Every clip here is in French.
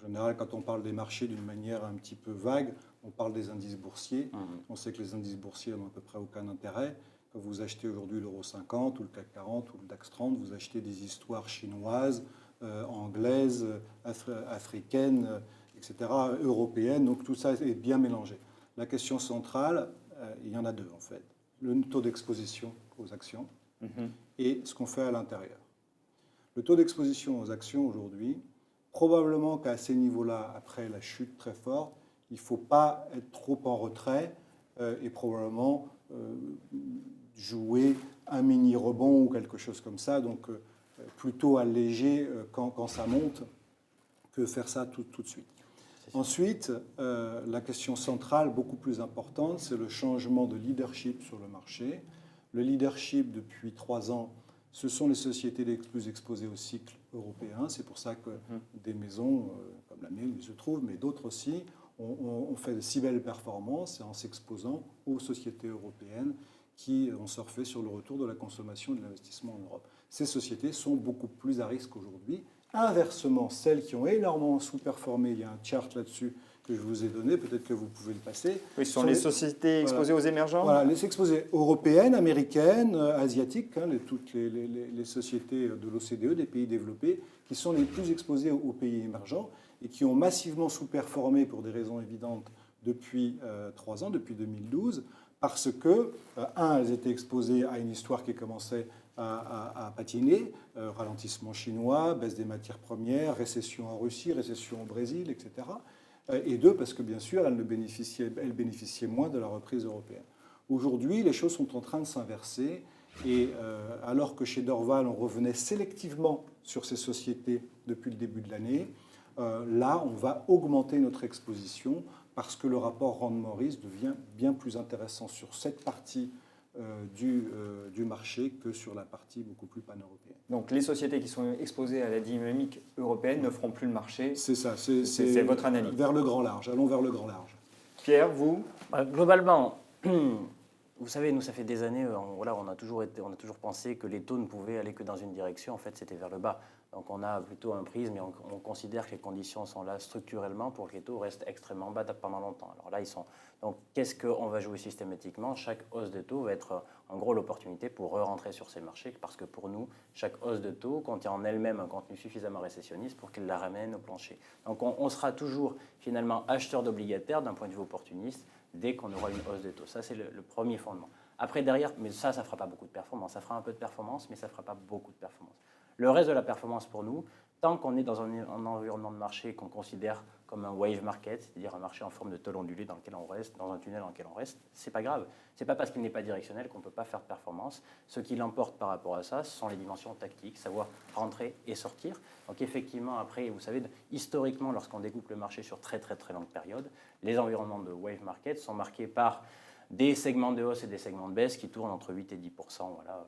général, quand on parle des marchés d'une manière un petit peu vague, on parle des indices boursiers. On sait que les indices boursiers n'ont à peu près aucun intérêt. Quand vous achetez aujourd'hui l'Euro 50 ou le CAC 40 ou le DAX 30, vous achetez des histoires chinoises, anglaises, africaines, etc., européennes. Donc tout ça est bien mélangé. La question centrale, il y en a deux en fait. Le taux d'exposition aux actions et ce qu'on fait à l'intérieur. Le taux d'exposition aux actions aujourd'hui, probablement qu'à ces niveaux-là, après la chute très forte, il ne faut pas être trop en retrait et probablement jouer un mini rebond ou quelque chose comme ça. Donc plutôt alléger quand ça monte que faire ça tout de suite. Ensuite, la question centrale, beaucoup plus importante, c'est le changement de leadership sur le marché. Le leadership, depuis 3 ans, ce sont les sociétés les plus exposées au cycle européen. C'est pour ça que des maisons comme la mienne, je trouve, mais d'autres aussi, ont fait de si belles performances en s'exposant aux sociétés européennes qui ont surfé sur le retour de la consommation et de l'investissement en Europe. Ces sociétés sont beaucoup plus à risque aujourd'hui. Inversement, celles qui ont énormément sous-performé, il y a un chart là-dessus que je vous ai donné, peut-être que vous pouvez le passer. Oui, ce sont les sociétés exposées aux émergents. Voilà, les exposées européennes, américaines, asiatiques, toutes les sociétés de l'OCDE, des pays développés, qui sont les plus exposées aux pays émergents et qui ont massivement sous-performé pour des raisons évidentes depuis 3 ans, depuis 2012, parce que, elles étaient exposées à une histoire qui commençait à patiner, ralentissement chinois, baisse des matières premières, récession en Russie, récession au Brésil, etc. Et deux, parce que bien sûr, elles bénéficiaient moins de la reprise européenne. Aujourd'hui, les choses sont en train de s'inverser, et alors que chez Dorval, on revenait sélectivement sur ces sociétés depuis le début de l'année, là, on va augmenter notre exposition parce que le rapport rendement-risque devient bien plus intéressant sur cette partie du marché que sur la partie beaucoup plus pan-européenne. Donc les sociétés qui sont exposées à la dynamique européenne ne feront plus le marché. C'est ça, c'est votre analyse. Vers le grand large, allons vers le grand large. Pierre, vous? Globalement, vous savez, nous, ça fait des années, on a toujours pensé que les taux ne pouvaient aller que dans une direction. En fait, c'était vers le bas. Donc on a plutôt un prisme et on considère que les conditions sont là structurellement pour que les taux restent extrêmement bas pendant longtemps. Alors là, ils sont. Donc qu'est-ce qu'on va jouer systématiquement? Chaque hausse de taux va être en gros l'opportunité pour re-rentrer sur ces marchés, parce que pour nous, chaque hausse de taux contient en elle-même un contenu suffisamment récessionniste pour qu'elle la ramène au plancher. Donc on sera toujours finalement acheteur d'obligataires d'un point de vue opportuniste dès qu'on aura une hausse de taux. Ça, c'est le premier fondement. Après, derrière, mais ça ne fera pas beaucoup de performance. Ça fera un peu de performance, mais ça ne fera pas beaucoup de performance. Le reste de la performance pour nous, tant qu'on est dans un environnement de marché qu'on considère comme un wave market, c'est-à-dire un marché en forme de tôle ondulée dans lequel on reste, dans un tunnel dans lequel on reste, c'est pas grave. C'est pas parce qu'il n'est pas directionnel qu'on ne peut pas faire de performance. Ce qui l'emporte par rapport à ça, ce sont les dimensions tactiques, savoir rentrer et sortir. Donc effectivement, après, vous savez, historiquement, lorsqu'on découpe le marché sur très longue période, les environnements de wave market sont marqués par des segments de hausse et des segments de baisse qui tournent entre 8 et 10%, voilà,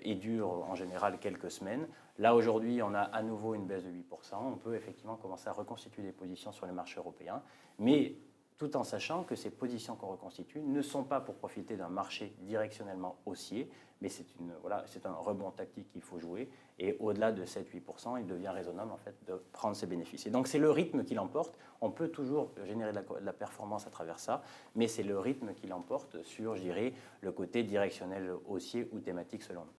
et durent en général quelques semaines. Là, aujourd'hui, on a à nouveau une baisse de 8%. On peut effectivement commencer à reconstituer des positions sur les marchés européens, mais tout en sachant que ces positions qu'on reconstitue ne sont pas pour profiter d'un marché directionnellement haussier, mais c'est un rebond tactique qu'il faut jouer. Et au-delà de 7-8%, il devient raisonnable en fait, de prendre ses bénéfices. Et donc c'est le rythme qui l'emporte. On peut toujours générer de la performance à travers ça, mais c'est le rythme qui l'emporte sur, je dirais, le côté directionnel haussier ou thématique selon nous.